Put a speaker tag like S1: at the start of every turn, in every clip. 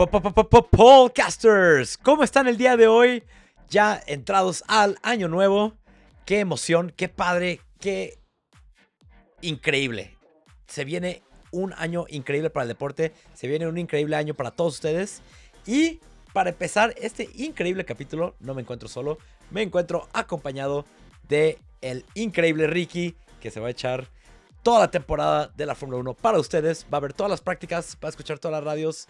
S1: Podcasters, ¿cómo están el día de hoy? Ya entrados al año nuevo. Qué emoción, qué padre, qué increíble. Se viene un año increíble para el deporte. Se viene un increíble año para todos ustedes. Y para empezar este increíble capítulo, no me encuentro solo. Me encuentro acompañado de el increíble Ricky, que se va a echar toda la temporada de la Fórmula 1 para ustedes. Va a ver todas las prácticas, va a escuchar todas las radios.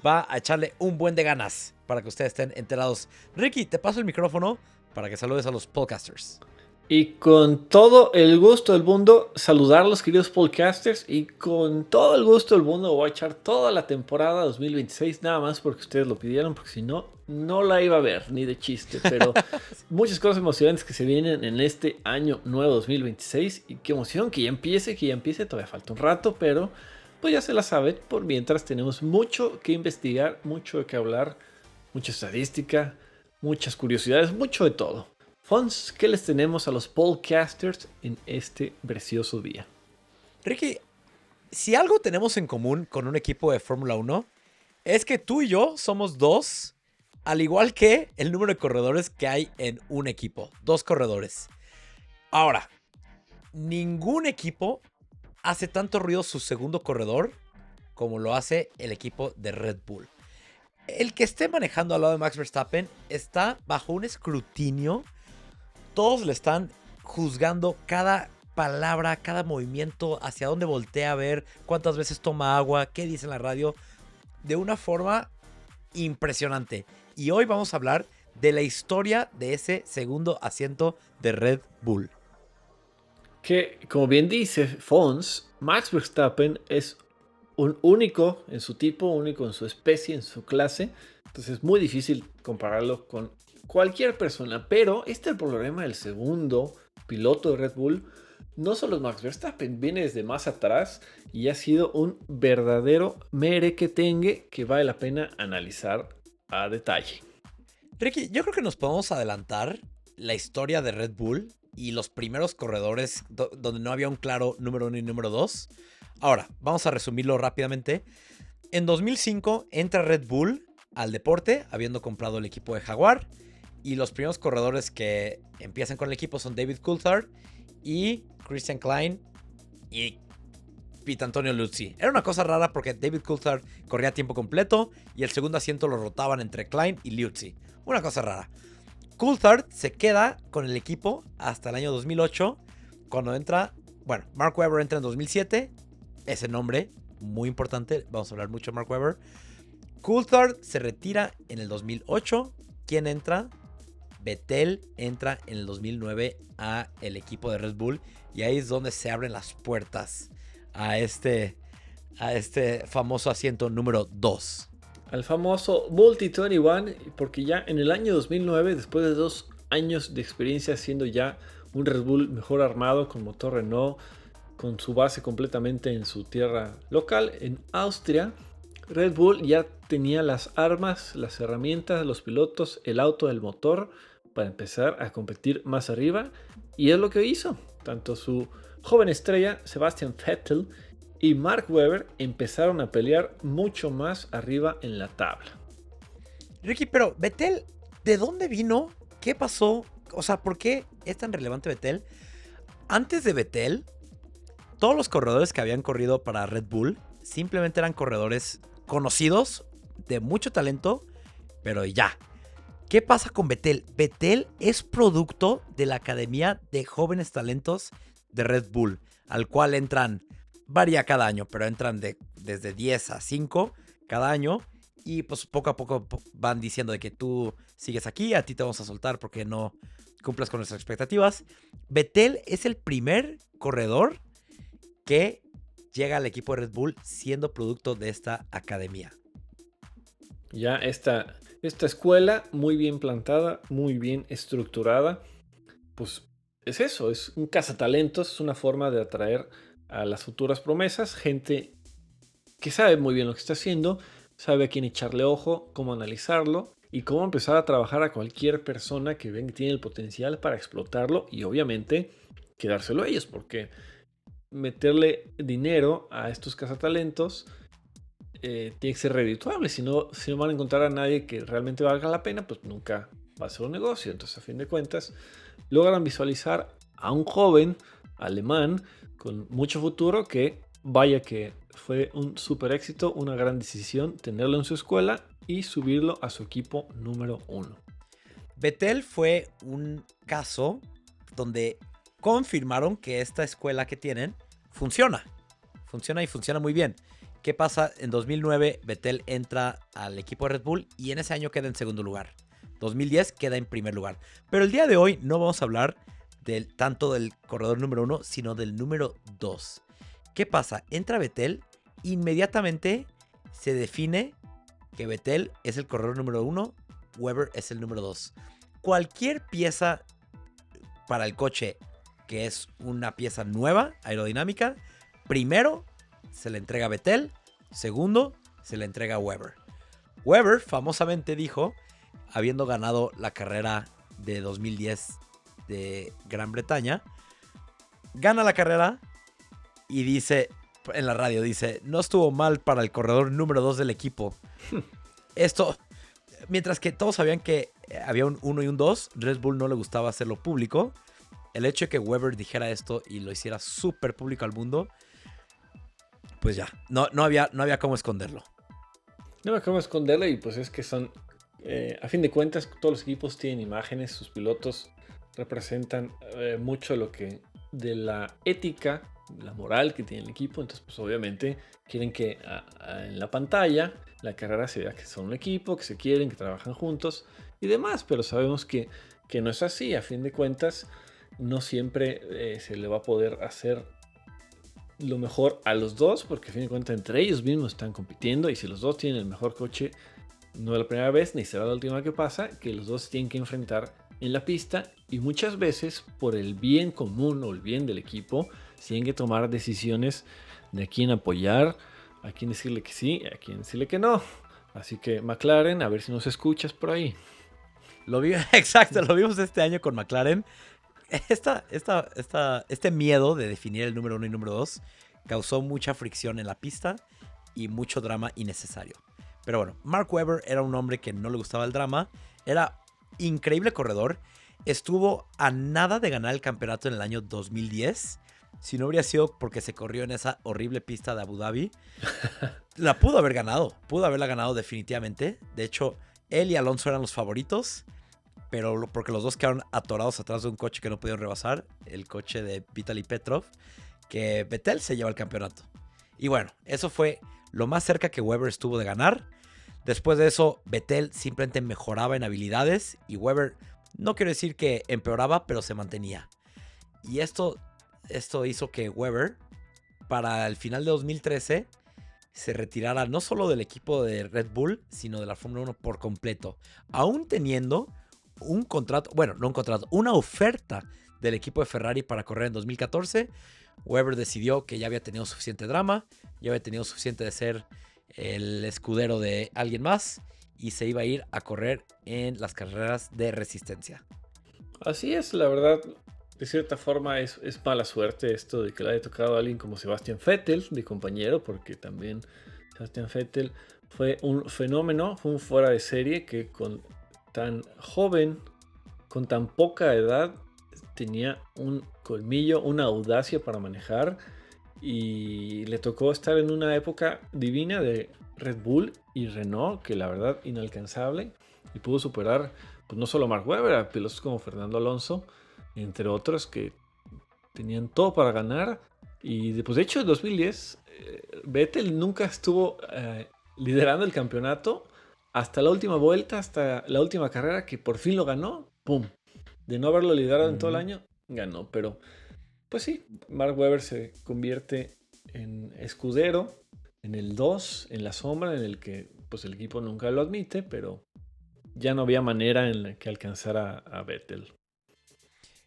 S1: Va a echarle un buen de ganas para que ustedes estén enterados. Ricky, te paso el micrófono para que saludes a los podcasters.
S2: Y con todo el gusto del mundo, saludar a los queridos podcasters. Y con todo el gusto del mundo voy a echar toda la temporada 2026, nada más porque ustedes lo pidieron, porque si no, no la iba a ver, ni de chiste. Pero muchas cosas emocionantes que se vienen en este año nuevo 2026. Y qué emoción que ya empiece, todavía falta un rato, pero pues ya se la saben. Por mientras tenemos mucho que investigar, mucho de qué hablar, mucha estadística, muchas curiosidades, mucho de todo. Fons, ¿qué les tenemos a los podcasters en este precioso día?
S1: Ricky, si algo tenemos en común con un equipo de Fórmula 1 es que tú y yo somos dos, al igual que el número de corredores que hay en un equipo. 2 corredores. Ahora, ningún equipo hace tanto ruido su segundo corredor como lo hace el equipo de Red Bull. El que esté manejando al lado de Max Verstappen está bajo un escrutinio. Todos le están juzgando cada palabra, cada movimiento, hacia dónde voltea a ver, cuántas veces toma agua, qué dice en la radio, de una forma impresionante. Y hoy vamos a hablar de la historia de ese segundo asiento de Red Bull.
S2: Que, como bien dice Fons, Max Verstappen es un único en su tipo, único en su especie, en su clase. Entonces es muy difícil compararlo con cualquier persona. Pero este es el problema del segundo piloto de Red Bull. No solo es Max Verstappen, viene desde más atrás y ha sido un verdadero merequetengue que vale la pena analizar a detalle.
S1: Ricky, yo creo que nos podemos adelantar la historia de Red Bull y los primeros corredores donde no había un claro número 1 y número 2. Ahora, vamos a resumirlo rápidamente. En 2005 entra Red Bull al deporte, habiendo comprado el equipo de Jaguar. Y los primeros corredores que empiezan con el equipo son David Coulthard y Christian Klein y Pete Antonio Liuzzi. Era una cosa rara porque David Coulthard corría a tiempo completo y el segundo asiento lo rotaban entre Klein y Liuzzi. Una cosa rara. Coulthard se queda con el equipo hasta el año 2008, cuando entra, bueno, Mark Webber entra en 2007, ese nombre, muy importante, vamos a hablar mucho de Mark Webber. Coulthard se retira en el 2008, ¿quién entra? Vettel entra en el 2009 a el equipo de Red Bull y ahí es donde se abren las puertas a este famoso asiento número 2.
S2: Al famoso Multi 21, porque ya en el año 2009, después de 2 años de experiencia siendo ya un Red Bull mejor armado, con motor Renault, con su base completamente en su tierra local, en Austria, Red Bull ya tenía las armas, las herramientas, los pilotos, el auto, el motor, para empezar a competir más arriba, y es lo que hizo. Tanto su joven estrella, Sebastian Vettel, y Mark Webber empezaron a pelear mucho más arriba en la tabla.
S1: Ricky, pero Vettel, ¿de dónde vino? ¿Qué pasó? O sea, ¿por qué es tan relevante Vettel? Antes de Vettel, todos los corredores que habían corrido para Red Bull simplemente eran corredores conocidos, de mucho talento, pero ya. ¿Qué pasa con Vettel? Vettel es producto de la Academia de Jóvenes Talentos de Red Bull, al cual entran, varía cada año, pero entran desde 10 a 5 cada año. Y pues poco a poco van diciendo de que tú sigues aquí, a ti te vamos a soltar porque no cumplas con nuestras expectativas. Vettel es el primer corredor que llega al equipo de Red Bull siendo producto de esta academia.
S2: Ya esta escuela muy bien plantada, muy bien estructurada, pues es eso, es un cazatalentos, es una forma de atraer a las futuras promesas, gente que sabe muy bien lo que está haciendo, sabe a quién echarle ojo, cómo analizarlo y cómo empezar a trabajar a cualquier persona que ven que tiene el potencial para explotarlo y obviamente quedárselo a ellos, porque meterle dinero a estos cazatalentos tiene que ser redituable. Si no van a encontrar a nadie que realmente valga la pena, pues nunca va a ser un negocio. Entonces, a fin de cuentas, logran visualizar a un joven alemán con mucho futuro que, vaya que fue un súper éxito, una gran decisión tenerlo en su escuela y subirlo a su equipo número 1.
S1: Vettel fue un caso donde confirmaron que esta escuela que tienen funciona. Funciona y funciona muy bien. ¿Qué pasa? En 2009 Vettel entra al equipo de Red Bull y en ese año queda en segundo lugar. 2010 queda en primer lugar. Pero el día de hoy no vamos a hablar tanto del corredor número 1, sino del número 2. ¿Qué pasa? Entra Vettel, inmediatamente se define que Vettel es el corredor número 1, Webber es el número 2. Cualquier pieza para el coche que es una pieza nueva, aerodinámica, primero se le entrega a Vettel, segundo se le entrega a Webber. Webber famosamente dijo, habiendo ganado la carrera de 2010 de Gran Bretaña, gana la carrera y dice en la radio, dice, no estuvo mal para el corredor número 2 del equipo. Esto, mientras que todos sabían que había un 1 y un 2, Red Bull no le gustaba hacerlo público. El hecho de que Webber dijera esto y lo hiciera súper público al mundo, pues ya, no había cómo esconderlo.
S2: No me acabo de esconderle y pues es que son, a fin de cuentas, todos los equipos tienen imágenes, sus pilotos representan mucho de la ética, la moral que tiene el equipo, entonces pues obviamente quieren que en la pantalla la carrera se vea que son un equipo, que se quieren, que trabajan juntos y demás, pero sabemos que no es así, a fin de cuentas no siempre se le va a poder hacer lo mejor a los dos, porque a fin de cuentas entre ellos mismos están compitiendo y si los dos tienen el mejor coche, no es la primera vez ni será la última que pasa, que los dos tienen que enfrentar en la pista y muchas veces por el bien común o el bien del equipo tienen que tomar decisiones de a quién apoyar, a quién decirle que sí, a quién decirle que no. Así que McLaren, a ver si nos escuchas por ahí.
S1: Exacto, lo vimos este año con McLaren. Este miedo de definir el número 1 y número 2 causó mucha fricción en la pista y mucho drama innecesario. Pero bueno, Mark Webber era un hombre que no le gustaba el drama, era increíble corredor, estuvo a nada de ganar el campeonato en el año 2010. Si no habría sido porque se corrió en esa horrible pista de Abu Dhabi, la pudo haberla ganado definitivamente. De hecho, él y Alonso eran los favoritos, pero porque los dos quedaron atorados atrás de un coche que no pudieron rebasar, el coche de Vitaly Petrov, que Vettel se lleva el campeonato. Y bueno, eso fue lo más cerca que Webber estuvo de ganar. Después de eso, Vettel simplemente mejoraba en habilidades y Webber, no quiero decir que empeoraba, pero se mantenía. Y esto hizo que Webber, para el final de 2013, se retirara no solo del equipo de Red Bull, sino de la Fórmula 1 por completo, aún teniendo un contrato, bueno, no un contrato, una oferta del equipo de Ferrari para correr en 2014. Webber decidió que ya había tenido suficiente drama, ya había tenido suficiente de ser el escudero de alguien más y se iba a ir a correr en las carreras de resistencia.
S2: Así es, la verdad, de cierta forma es mala suerte esto de que le haya tocado a alguien como Sebastian Vettel de compañero, porque también Sebastian Vettel fue un fenómeno, fue un fuera de serie que con tan joven, con tan poca edad, tenía un colmillo, una audacia para manejar y le tocó estar en una época divina de Red Bull y Renault, que la verdad inalcanzable, y pudo superar pues no solo a Mark Webber, a pilotos como Fernando Alonso, entre otros que tenían todo para ganar. Y pues de hecho en 2010 Vettel nunca estuvo liderando el campeonato hasta la última vuelta, hasta la última carrera que por fin lo ganó. ¡Pum! De no haberlo liderado en todo el año, ganó. Pero pues sí, Mark Webber se convierte en escudero, en el 2, en la sombra, en el que pues el equipo nunca lo admite, pero ya no había manera en la que alcanzara a Vettel.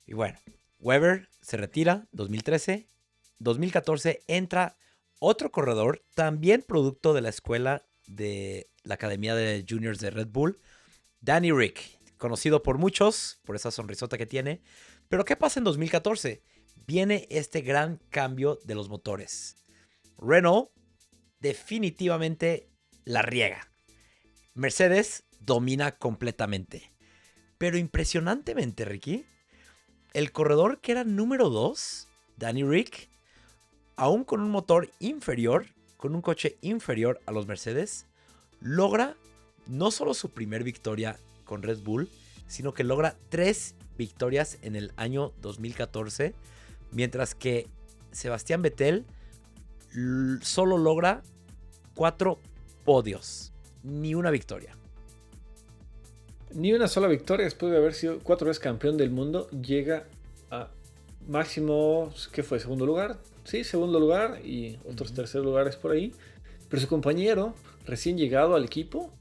S1: Y bueno, Webber se retira 2013. 2014 entra otro corredor, también producto de la escuela de la Academia de Juniors de Red Bull, Danny Rick, conocido por muchos por esa sonrisota que tiene. Pero ¿qué pasa en 2014? Viene este gran cambio de los motores. Renault definitivamente la riega. Mercedes domina completamente. Pero impresionantemente, Ricky, el corredor que era número 2, Danny Rick, aún con un motor inferior, con un coche inferior a los Mercedes, logra no solo su primer victoria con Red Bull, sino que logra 3 victorias en el año 2014, mientras que Sebastián Vettel solo logra 4 podios, ni una victoria.
S2: Ni una sola victoria después de haber sido 4 veces campeón del mundo. Llega a máximo, ¿qué fue? ¿Segundo lugar? Sí, segundo lugar y otros tercer lugares por ahí. Pero su compañero, recién llegado al equipo,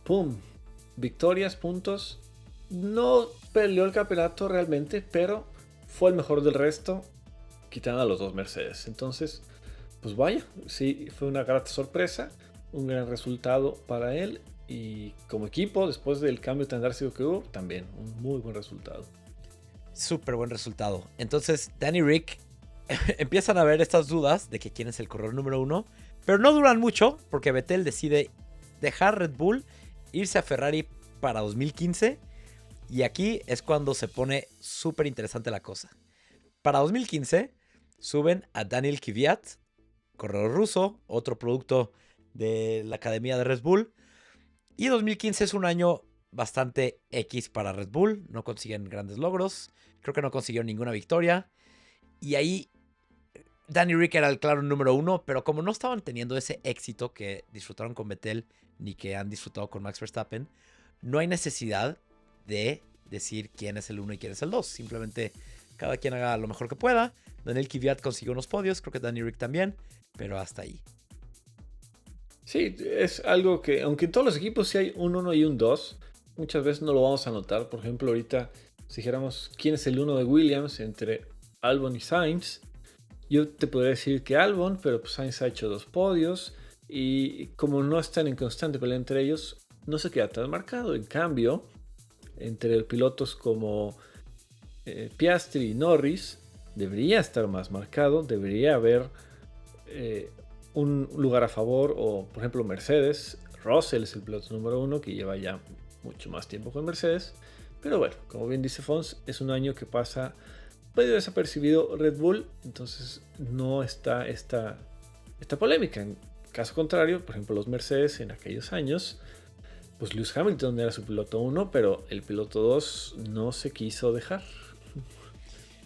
S2: ¡pum! Victorias, puntos. No peleó el campeonato realmente, pero fue el mejor del resto, quitando a los 2 Mercedes. Entonces, pues vaya, sí, fue una grata sorpresa, un gran resultado para él. Y como equipo, después del cambio tan drástico que hubo, también un muy buen resultado.
S1: Súper buen resultado. Entonces, Danny Rick empiezan a haber estas dudas de que quién es el corredor número 1, pero no duran mucho porque Vettel decide dejar Red Bull, irse a Ferrari para 2015, y aquí es cuando se pone súper interesante la cosa. Para 2015 suben a Daniil Kvyat, corredor ruso, otro producto de la academia de Red Bull, y 2015 es un año bastante X para Red Bull, no consiguen grandes logros, creo que no consiguieron ninguna victoria, y ahí Danny Rick era el claro número 1, pero como no estaban teniendo ese éxito que disfrutaron con Vettel ni que han disfrutado con Max Verstappen, no hay necesidad de decir quién es el 1 y quién es el 2. Simplemente cada quien haga lo mejor que pueda. Daniil Kvyat consiguió unos podios, creo que Danny Rick también, pero hasta ahí.
S2: Sí, es algo que, aunque en todos los equipos sí hay un 1 y un 2, muchas veces no lo vamos a notar. Por ejemplo, ahorita, si dijéramos quién es el 1 de Williams entre Albon y Sainz, yo te podría decir que Albon, pero pues Sainz ha hecho 2 podios y como no están en constante pelea entre ellos, no se queda tan marcado. En cambio, entre pilotos como Piastri y Norris, debería estar más marcado, debería haber un lugar a favor, o por ejemplo Mercedes. Russell es el piloto número 1 que lleva ya mucho más tiempo con Mercedes, pero bueno, como bien dice Fons, es un año que pasa medio desapercibido Red Bull, entonces no está esta polémica. En caso contrario, por ejemplo los Mercedes en aquellos años, pues Lewis Hamilton era su piloto 1, pero el piloto 2 no se quiso dejar.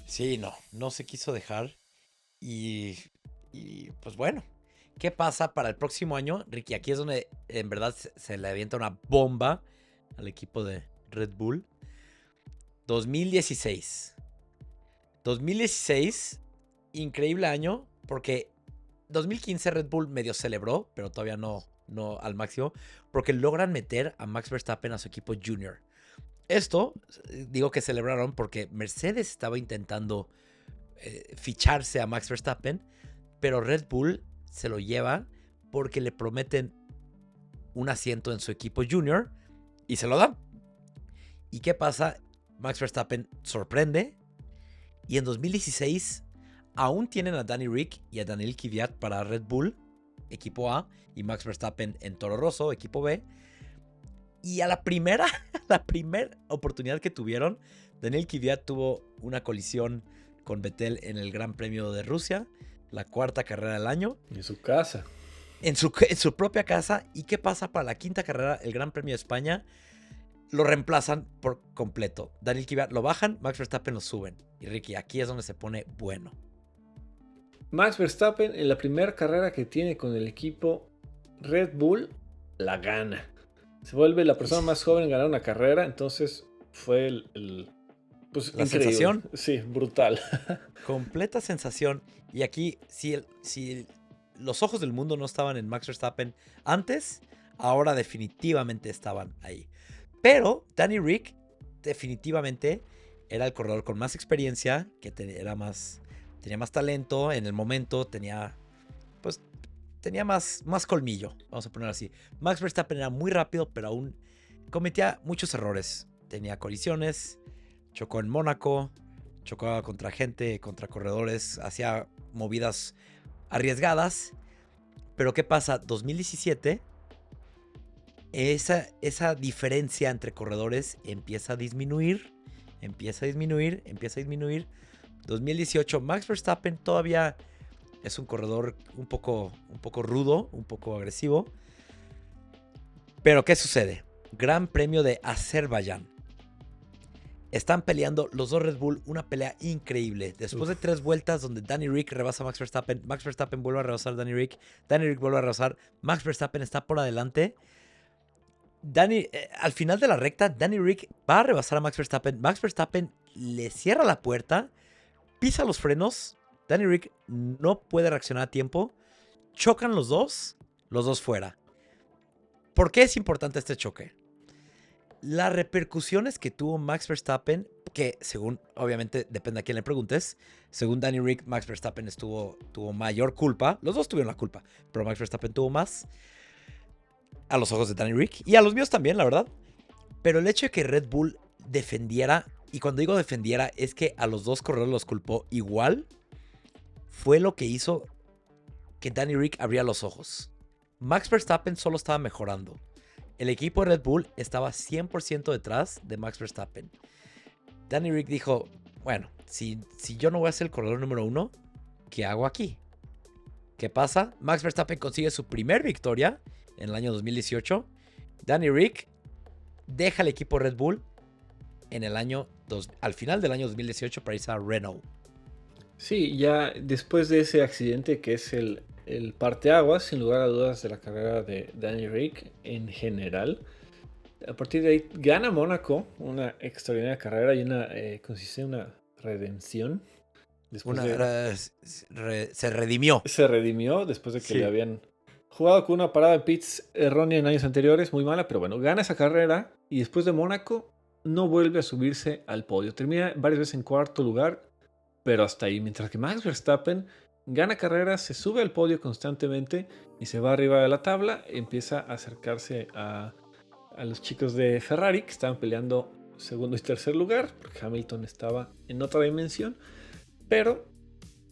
S1: Sí, no se quiso dejar. Y pues bueno, ¿qué pasa para el próximo año? Ricky, aquí es donde en verdad se le avienta una bomba al equipo de Red Bull. 2016. 2016, increíble año, porque 2015 Red Bull medio celebró, pero todavía no al máximo, porque logran meter a Max Verstappen a su equipo junior. Esto, digo que celebraron porque Mercedes estaba intentando ficharse a Max Verstappen, pero Red Bull se lo lleva porque le prometen un asiento en su equipo junior y se lo dan. ¿Y qué pasa? Max Verstappen sorprende y en 2016 aún tienen a Danny Rick y a Daniil Kvyat para Red Bull, equipo A, y Max Verstappen en Toro Rosso, equipo B. Y a la primera oportunidad que tuvieron, Daniil Kvyat tuvo una colisión con Vettel en el Gran Premio de Rusia, la 4ª carrera del año.
S2: En su casa.
S1: En su propia casa. ¿Y qué pasa para la 5ª carrera, el Gran Premio de España? Lo reemplazan por completo. Daniil Kvyat lo bajan, Max Verstappen lo suben. Y Ricky, aquí es donde se pone bueno.
S2: Max Verstappen en la primera carrera que tiene con el equipo Red Bull, la gana. Se vuelve la persona más joven en ganar una carrera, entonces fue pues
S1: la
S2: increíble.
S1: Sensación.
S2: Sí, brutal.
S1: Completa sensación. Y aquí, si los ojos del mundo no estaban en Max Verstappen antes, ahora definitivamente estaban ahí. Pero Danny Rick definitivamente era el corredor con más experiencia, que tenía más talento en el momento, tenía más colmillo, vamos a poner así. Max Verstappen era muy rápido, pero aún cometía muchos errores. Tenía colisiones, chocó en Mónaco, chocaba contra gente, contra corredores, hacía movidas arriesgadas. Pero ¿qué pasa? 2017, esa diferencia entre corredores empieza a disminuir, empieza a disminuir, empieza a disminuir. 2018, Max Verstappen todavía es un corredor un poco rudo, un poco agresivo. Pero ¿qué sucede? Gran Premio de Azerbaiyán. Están peleando los dos Red Bull, una pelea increíble. Después de 3 vueltas donde Danny Rick rebasa a Max Verstappen vuelve a rebasar a Danny Rick vuelve a rebasar, Max Verstappen está por adelante. Al final de la recta, Danny Rick va a rebasar a Max Verstappen le cierra la puerta, pisa los frenos, Danny Rick no puede reaccionar a tiempo, chocan los dos fuera. ¿Por qué es importante este choque? Las repercusiones que tuvo Max Verstappen, que según, obviamente, depende a quién le preguntes, según Danny Rick, Max Verstappen tuvo mayor culpa. Los dos tuvieron la culpa, pero Max Verstappen tuvo más a los ojos de Danny Rick y a los míos también, la verdad. Pero el hecho de que Red Bull defendiera, y cuando digo defendiera, es que a los dos corredores los culpó igual, fue lo que hizo que Danny Rick abriera los ojos. Max Verstappen solo estaba mejorando. El equipo de Red Bull estaba 100% detrás de Max Verstappen. Danny Rick dijo, bueno, si yo no voy a ser el corredor número 1, ¿qué hago aquí? ¿Qué pasa? Max Verstappen consigue su primer victoria en el año 2018. Danny Rick deja el equipo Red Bull al final del año 2018 para irse a Renault.
S2: Sí, ya después de ese accidente que es el parteaguas, sin lugar a dudas, de la carrera de Danny Rick en general. A partir de ahí gana Mónaco, una extraordinaria carrera y una redención.
S1: Se redimió.
S2: Se redimió después de que le habían jugado con una parada de pits errónea en años anteriores, muy mala, pero bueno, gana esa carrera y después de Mónaco no vuelve a subirse al podio. Termina varias veces en cuarto lugar, pero hasta ahí, mientras que Max Verstappen gana carreras, se sube al podio constantemente y se va arriba de la tabla. Empieza a acercarse a los chicos de Ferrari que estaban peleando segundo y tercer lugar, porque Hamilton estaba en otra dimensión. Pero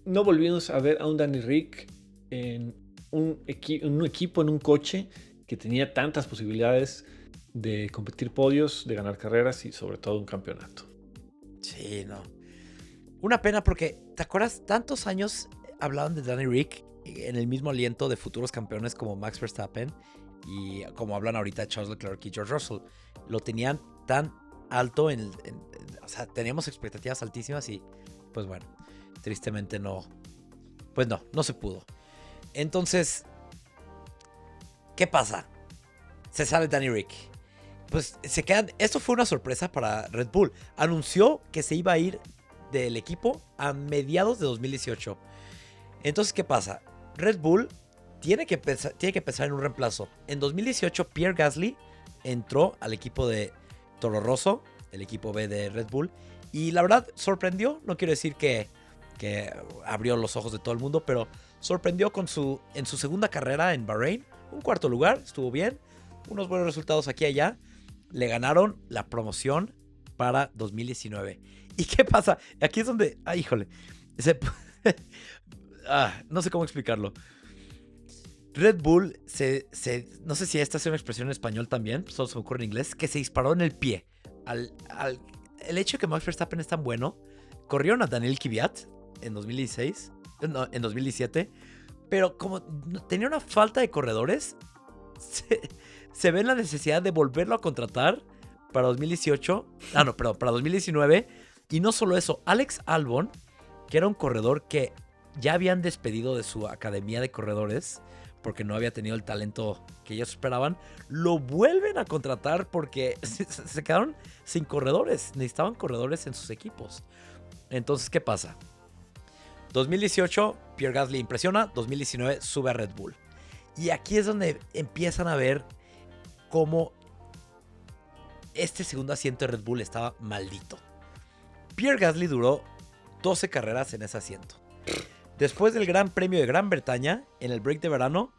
S2: no volvimos a ver a un Danny Rick en un equipo, en un coche que tenía tantas posibilidades de competir podios, de ganar carreras y sobre todo un campeonato.
S1: Sí, no. Una pena porque, ¿te acuerdas? Tantos años hablaban de Danny Rick en el mismo aliento de futuros campeones como Max Verstappen y como hablan ahorita Charles Leclerc y George Russell. Lo tenían tan alto o sea, teníamos expectativas altísimas y pues bueno, tristemente no se pudo. Entonces, ¿qué pasa? Se sale Danny Rick. Pues se quedan. Esto fue una sorpresa para Red Bull. Anunció que se iba a ir del equipo a mediados de 2018. Entonces, ¿qué pasa? Red Bull tiene que pensar en un reemplazo. En 2018, Pierre Gasly entró al equipo de Toro Rosso, el equipo B de Red Bull, y la verdad sorprendió. No quiero decir que abrió los ojos de todo el mundo, pero sorprendió en su segunda carrera en Bahrein. Un cuarto lugar, estuvo bien, unos buenos resultados aquí y allá. Le ganaron la promoción para 2019. ¿Y qué pasa? Aquí es donde... híjole. No sé cómo explicarlo. Red Bull no sé si esta es una expresión en español también, solo se me ocurre en inglés, que se disparó en el pie. El hecho de que Max Verstappen es tan bueno, corrieron a Daniel Kvyat en 2017, pero como tenía una falta de corredores, se ve la necesidad de volverlo a contratar para 2018. Para 2019. Y no solo eso, Alex Albon, que era un corredor que ya habían despedido de su academia de corredores porque no había tenido el talento que ellos esperaban, lo vuelven a contratar porque se quedaron sin corredores. Necesitaban corredores en sus equipos. Entonces, ¿qué pasa? 2018, Pierre Gasly impresiona. 2019, sube a Red Bull. Y aquí es donde empiezan a ver cómo este segundo asiento de Red Bull estaba maldito. Pierre Gasly duró 12 carreras en ese asiento. Después del Gran Premio de Gran Bretaña, en el break de verano,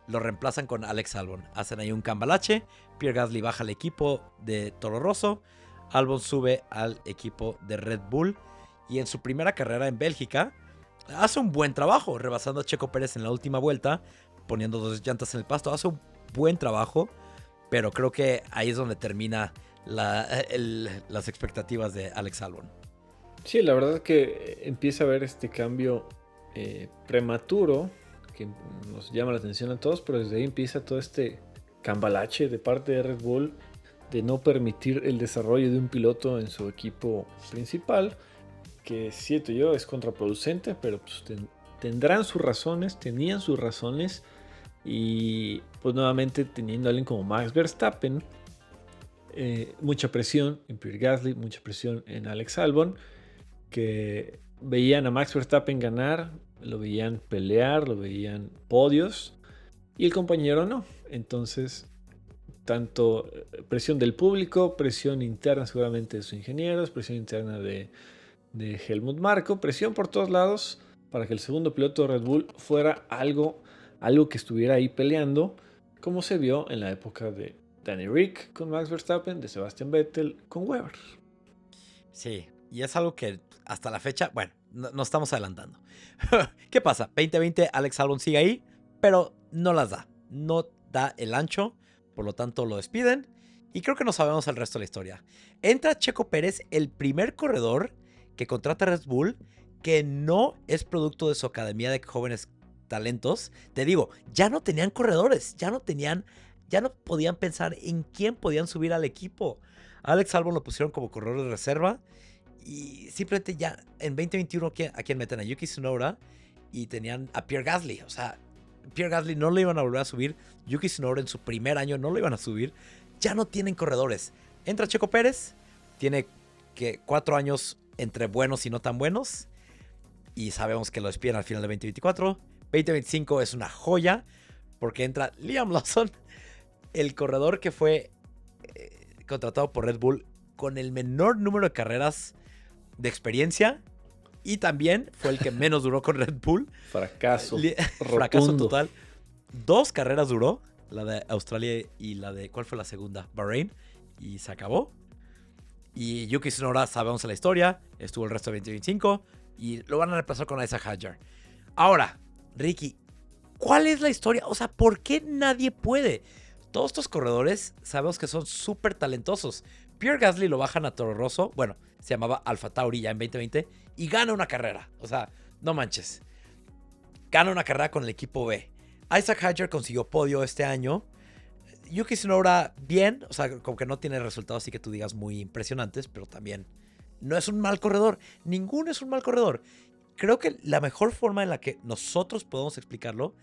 S1: lo reemplazan con Alex Albon. Hacen ahí un cambalache. Pierre Gasly baja al equipo de Toro Rosso. Albon sube al equipo de Red Bull. Y en su primera carrera en Bélgica, hace un buen trabajo, rebasando a Checo Pérez en la última vuelta. poniendo 2 llantas en el pasto. Hace un buen trabajo, pero creo que ahí es donde termina las expectativas de Alex Albon.
S2: Sí, la verdad es que empieza a haber este cambio prematuro que nos llama la atención a todos, pero desde ahí empieza todo este cambalache de parte de Red Bull de no permitir el desarrollo de un piloto en su equipo principal, que siento yo es contraproducente, pero pues tenían sus razones, y pues nuevamente teniendo a alguien como Max Verstappen, mucha presión en Pierre Gasly, mucha presión en Alex Albon, que veían a Max Verstappen ganar, lo veían pelear, lo veían podios, y el compañero no. Entonces, tanto presión del público, presión interna seguramente de sus ingenieros, presión interna de Helmut Marko, presión por todos lados para que el segundo piloto de Red Bull fuera algo que estuviera ahí peleando, como se vio en la época de Danny Rick con Max Verstappen, de Sebastian Vettel con Webber.
S1: Sí, y es algo que hasta la fecha, bueno, nos estamos adelantando. ¿Qué pasa? 2020 Alex Albon sigue ahí, pero no las da. No da el ancho, por lo tanto lo despiden. Y creo que no sabemos el resto de la historia. Entra Checo Pérez, el primer corredor que contrata Red Bull, que no es producto de su academia de jóvenes talentos. Te digo, ya no tenían corredores, ya no podían pensar en quién podían subir al equipo. Alex Albon lo pusieron como corredor de reserva. Y simplemente ya en 2021 a quién meten, a Yuki Tsunoda, y tenían a Pierre Gasly. O sea, Pierre Gasly no lo iban a volver a subir. Yuki Tsunoda en su primer año no lo iban a subir. Ya no tienen corredores. Entra Checo Pérez, tiene que 4 años entre buenos y no tan buenos, y sabemos que lo despiden al final de 2024. 2025 es una joya, porque entra Liam Lawson, el corredor que fue contratado por Red Bull con el menor número de carreras de experiencia, y también fue el que menos duró con Red Bull.
S2: Fracaso
S1: Total. 2 carreras duró, la de Australia y la de, ¿cuál fue la segunda? Bahrein, y se acabó. Y Yuki Tsunoda, sabemos la historia, estuvo el resto de 2025 y lo van a reemplazar con Isaac Hadjar. Ahora, Ricky, ¿cuál es la historia? O sea, ¿por qué nadie puede? Todos estos corredores sabemos que son súper talentosos. Pierre Gasly lo bajan a Toro Rosso, bueno, se llamaba Alpha Tauri ya en 2020, y gana una carrera. O sea, no manches. Gana una carrera con el equipo B. Isaac Hadjar consiguió podio este año. Yuki Tsunoda bien, o sea, como que no tiene resultados así que tú digas muy impresionantes, pero también no es un mal corredor. Ninguno es un mal corredor. Creo que la mejor forma en la que nosotros podemos explicarlo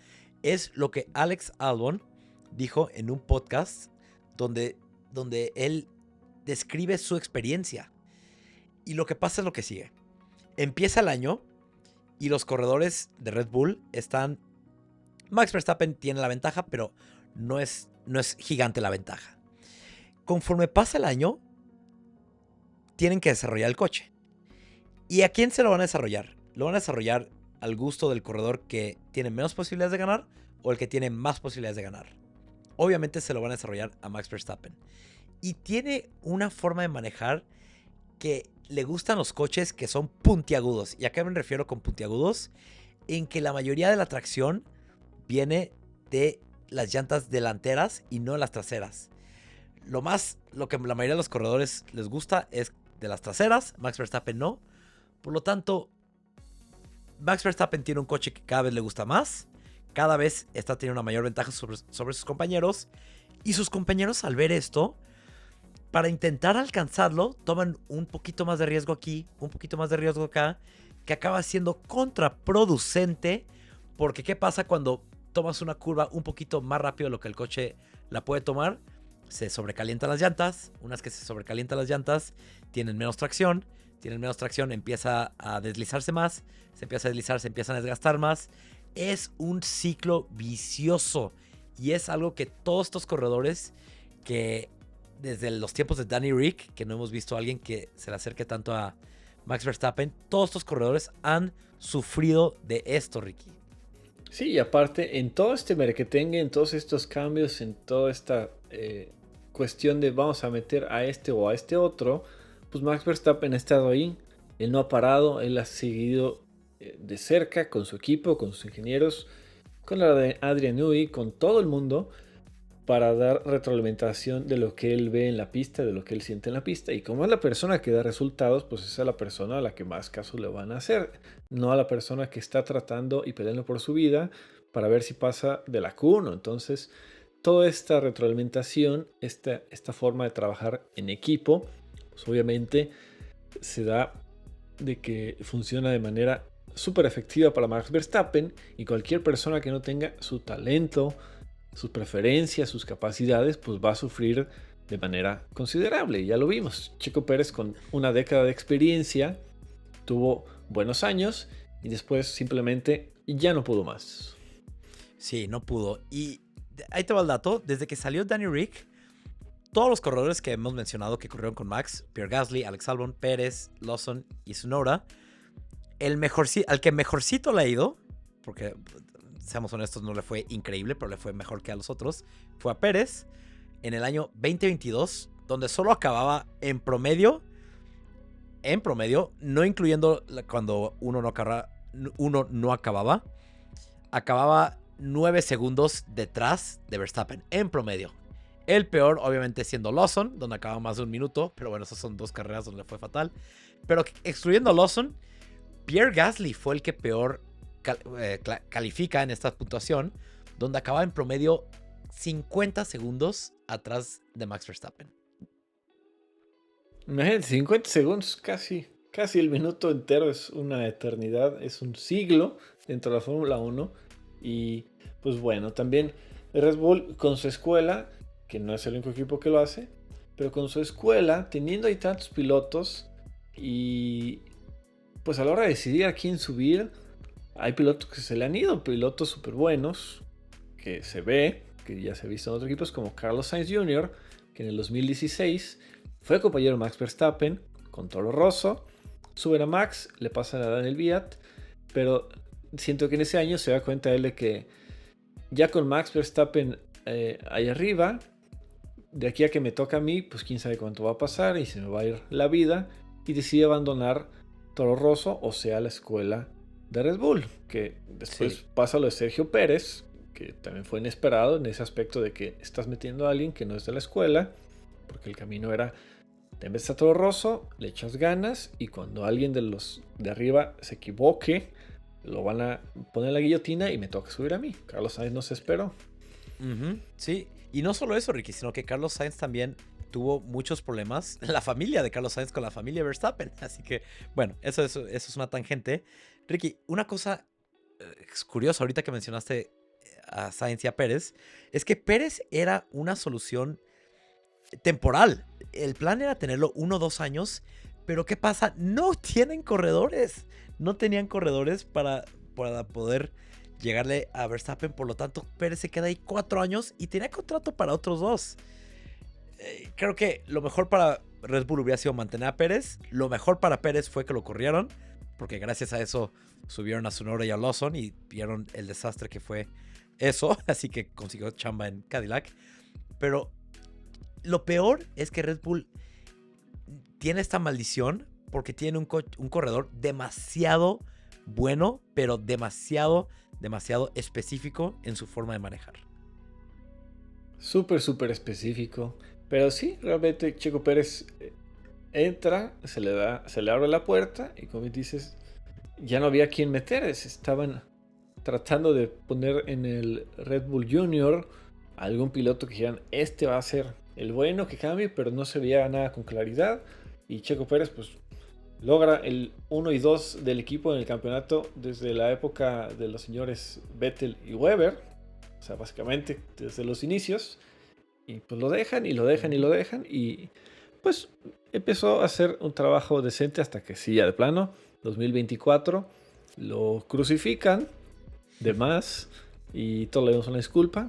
S1: es lo que Alex Albon dijo en un podcast donde él describe su experiencia. Y lo que pasa es lo que sigue. Empieza el año y los corredores de Red Bull están... Max Verstappen tiene la ventaja, pero no es gigante la ventaja. Conforme pasa el año, tienen que desarrollar el coche. ¿Y a quién se lo van a desarrollar? ¿Lo van a desarrollar al gusto del corredor que tiene menos posibilidades de ganar o el que tiene más posibilidades de ganar? Obviamente se lo van a desarrollar a Max Verstappen. Y tiene una forma de manejar que le gustan los coches que son puntiagudos. ¿Y a qué me refiero con puntiagudos? En que la mayoría de la tracción viene de las llantas delanteras y no de las traseras. Lo que la mayoría de los corredores les gusta es de las traseras. Max Verstappen no. Por lo tanto, Max Verstappen tiene un coche que cada vez le gusta más. Cada vez está teniendo una mayor ventaja sobre sus compañeros. Y sus compañeros, al ver esto, para intentar alcanzarlo, toman un poquito más de riesgo aquí, un poquito más de riesgo acá, que acaba siendo contraproducente. Porque ¿qué pasa cuando tomas una curva un poquito más rápido de lo que el coche la puede tomar? Se sobrecalientan las llantas. Unas que se sobrecalientan las llantas tienen menos tracción. Empieza a deslizarse más. Se empieza a deslizar, se empiezan a desgastar más. Es un ciclo vicioso. Y es algo que todos estos corredores que desde los tiempos de Danny Rick, que no hemos visto a alguien que se le acerque tanto a Max Verstappen, todos estos corredores han sufrido de esto, Ricky.
S2: Sí, y aparte, en todo este merequetengue, en todos estos cambios, en toda esta cuestión de vamos a meter a este o a este otro, pues Max Verstappen ha estado ahí, él no ha parado, él ha seguido de cerca con su equipo, con sus ingenieros, con la de Adrian Newey, con todo el mundo, para dar retroalimentación de lo que él ve en la pista, de lo que él siente en la pista. Y como es la persona que da resultados, pues esa es la persona a la que más caso le van a hacer, no a la persona que está tratando y peleando por su vida para ver si pasa de la Q1. Entonces, toda esta retroalimentación, esta forma de trabajar en equipo, pues obviamente se da de que funciona de manera súper efectiva para Max Verstappen, y cualquier persona que no tenga su talento, sus preferencias, sus capacidades, pues va a sufrir de manera considerable. Ya lo vimos. Checo Pérez, con una década de experiencia, tuvo buenos años y después simplemente ya no pudo más.
S1: Sí, no pudo. Y ahí te va el dato. Desde que salió Danny Rick, todos los corredores que hemos mencionado que corrieron con Max, Pierre Gasly, Alex Albon, Pérez, Lawson y Tsunoda, al que mejorcito le ha ido, porque seamos honestos, no le fue increíble, pero le fue mejor que a los otros, fue a Pérez en el año 2022, donde solo acababa en promedio, no incluyendo cuando uno no acababa, acababa 9 segundos detrás de Verstappen, en promedio. El peor, obviamente, siendo Lawson, donde acababa más de un minuto, pero bueno, esas son 2 carreras donde le fue fatal. Pero excluyendo a Lawson, Pierre Gasly fue el que peor califica en esta puntuación, donde acaba en promedio 50 segundos atrás de Max Verstappen.
S2: Imagínate, 50 segundos, casi el minuto entero, es una eternidad, es un siglo dentro de la Fórmula 1. Y pues bueno, también Red Bull con su escuela, que no es el único equipo que lo hace, pero con su escuela, teniendo ahí tantos pilotos, y pues a la hora de decidir a quién subir, hay pilotos que se le han ido, pilotos súper buenos, que se ve, que ya se ha visto en otros equipos, como Carlos Sainz Jr., que en el 2016 fue compañero de Max Verstappen con Toro Rosso. Suben a Max, le pasan a Daniel Kvyat, pero siento que en ese año se da cuenta él de que ya con Max Verstappen ahí arriba, de aquí a que me toca a mí, pues quién sabe cuánto va a pasar y se me va a ir la vida, y decide abandonar Toro Rosso, o sea, la escuela de Red Bull, que después pasa lo de Sergio Pérez, que también fue inesperado en ese aspecto de que estás metiendo a alguien que no es de la escuela, porque el camino era, te metes a Toro Rosso, le echas ganas, y cuando alguien de los de arriba se equivoque, lo van a poner en la guillotina y me toca subir a mí. Carlos Sainz no se esperó.
S1: Sí, y no solo eso, Ricky, sino que Carlos Sainz también tuvo muchos problemas, la familia de Carlos Sainz con la familia Verstappen, así que bueno, eso es una tangente. Ricky, una cosa curiosa ahorita que mencionaste a Sainz y a Pérez, es que Pérez era una solución temporal. El plan era tenerlo 1 o 2 años, pero ¿qué pasa? No tienen corredores. No tenían corredores para poder llegarle a Verstappen. Por lo tanto, Pérez se queda ahí 4 años y tenía contrato para otros 2. Creo que lo mejor para Red Bull hubiera sido mantener a Pérez. Lo mejor para Pérez fue que lo corrieron, porque gracias a eso subieron a Tsunoda y a Lawson y vieron el desastre que fue eso. Así que consiguió chamba en Cadillac. Pero lo peor es que Red Bull tiene esta maldición porque tiene un corredor demasiado bueno, pero demasiado específico en su forma de manejar.
S2: Súper específico. Pero sí, realmente Checo Pérez entra, se le abre la puerta y, como dices, ya no había quien meter. Estaban tratando de poner en el Red Bull Junior algún piloto que dijeran, este va a ser el bueno que cambie, pero no se veía nada con claridad. Y Checo Pérez pues logra el 1 y 2 del equipo en el campeonato desde la época de los señores Vettel y Weber, o sea, básicamente desde los inicios. Y pues lo dejan y pues empezó a hacer un trabajo decente hasta que sí, ya de plano, 2024 lo crucifican de más y todos le damos una disculpa,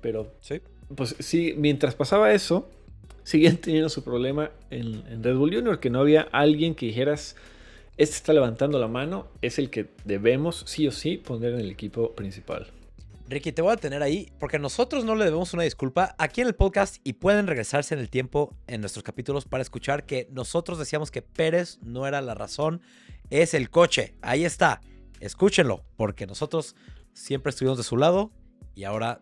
S2: pero
S1: sí,
S2: pues sí, mientras pasaba eso, siguen teniendo su problema en Red Bull Junior, que no había alguien que dijeras, este está levantando la mano, es el que debemos sí o sí poner en el equipo principal.
S1: Ricky, te voy a tener ahí porque nosotros no le debemos una disculpa aquí en el podcast, y pueden regresarse en el tiempo en nuestros capítulos para escuchar que nosotros decíamos que Pérez no era la razón, es el coche. Ahí está, escúchenlo, porque nosotros siempre estuvimos de su lado y ahora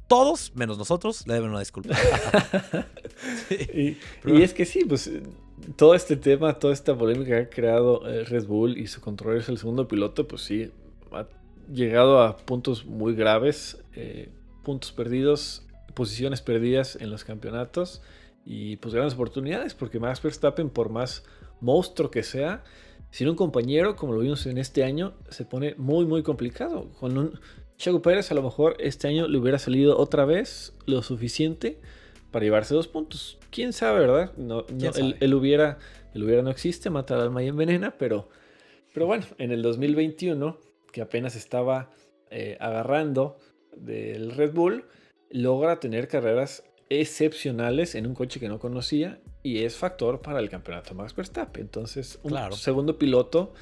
S1: todos, menos nosotros, le deben una disculpa.
S2: y es que sí, pues todo este tema, toda esta polémica que ha creado Red Bull y su controversia el segundo piloto, pues sí, ha llegado a puntos muy graves, puntos perdidos, posiciones perdidas en los campeonatos y pues grandes oportunidades, porque Max Verstappen, por más monstruo que sea, sin un compañero, como lo vimos en este año, se pone muy muy complicado. Con un Checo Pérez a lo mejor este año le hubiera salido otra vez lo suficiente para llevarse 2 puntos. ¿Quién sabe, verdad?
S1: ¿Quién sabe?
S2: El hubiera no existe, mata al alma y envenena, pero bueno, en el 2021, que apenas estaba agarrando del Red Bull, logra tener carreras excepcionales en un coche que no conocía y es factor para el campeonato Max Verstappen. Entonces, un segundo piloto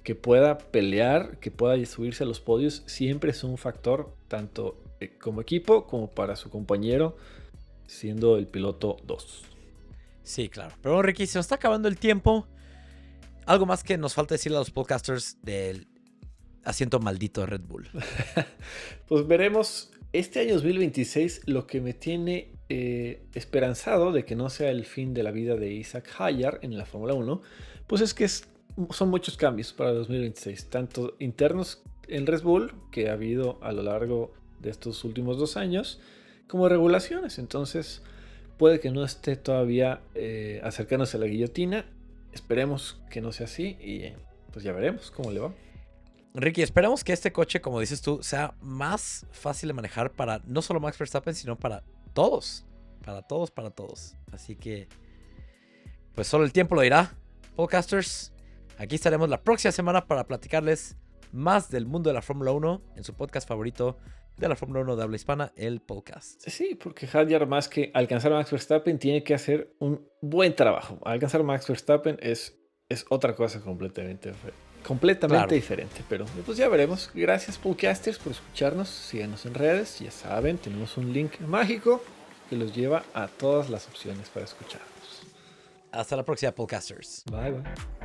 S2: que pueda pelear, que pueda subirse a los podios, siempre es un factor tanto como equipo como para su compañero, siendo el piloto 2.
S1: Sí, claro. Pero bueno, Ricky, se nos está acabando el tiempo. Algo más que nos falta decirle a los podcasters del asiento maldito de Red Bull.
S2: Pues veremos este año 2026. Lo que me tiene esperanzado de que no sea el fin de la vida de Isaac Hayar en la Fórmula 1, pues es que son muchos cambios para 2026, tanto internos en Red Bull, que ha habido a lo largo de estos últimos 2 años, como regulaciones. Entonces puede que no esté todavía acercándose a la guillotina. Esperemos que no sea así y pues ya veremos cómo le va.
S1: Ricky, esperamos que este coche, como dices tú, sea más fácil de manejar para no solo Max Verstappen, sino para todos. Para todos, para todos. Así que, pues solo el tiempo lo dirá. Podcasters, aquí estaremos la próxima semana para platicarles más del mundo de la Fórmula 1 en su podcast favorito de la Fórmula 1 de habla hispana, el podcast.
S2: Sí, porque Hadjar, más que alcanzar a Max Verstappen, tiene que hacer un buen trabajo. Alcanzar a Max Verstappen es otra cosa completamente diferente. Pero pues ya veremos. Gracias, podcasters, por escucharnos. Síganos en redes. Ya saben, tenemos un link mágico que los lleva a todas las opciones para escucharnos.
S1: Hasta la próxima, podcasters.
S2: Bye, bye.